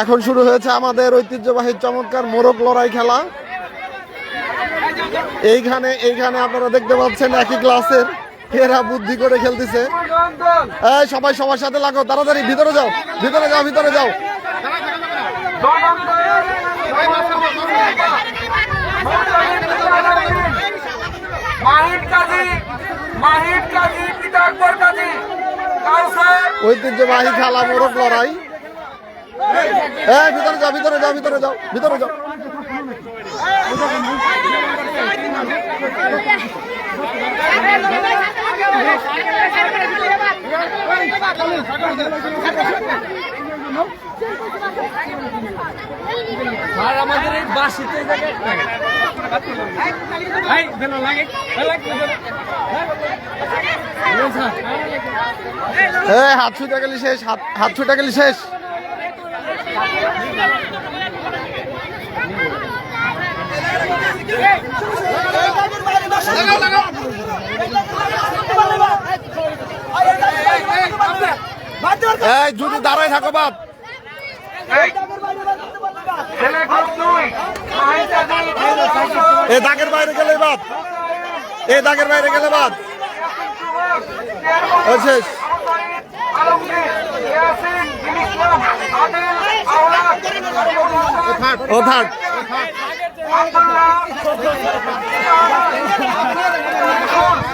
এখন শুরু হয়েছে আমাদের ঐতিহ্যবাহী চমৎকার মোরগ লড়াই খেলা। এইখানে আপনারা দেখতে পাচ্ছেন একই ক্লাসের এরা বুদ্ধি করে খেলতেছে। এই সবাই সবার সাথে লাগো, তাড়াতাড়ি ভিতরে যাও, ভিতরে যাও, ভিতরে যাও। ঐতিহ্যবাহী খেলা মোরগ লড়াই। ভিতরে যাও, ভিতরে যাও, ভিতরে যাও, ভিতরে যাও। আমাদের এই বাসিতে হাত ছুটে গেলি শেষ, হাত ছুটে গেলি শেষ। যদি দাঁড়ায় থাকো বাপ, এ দাগের বাইরে গেলে বাদ, এ দাগের বাইরে গেলে বাদ। শেষ। ও থার্ড।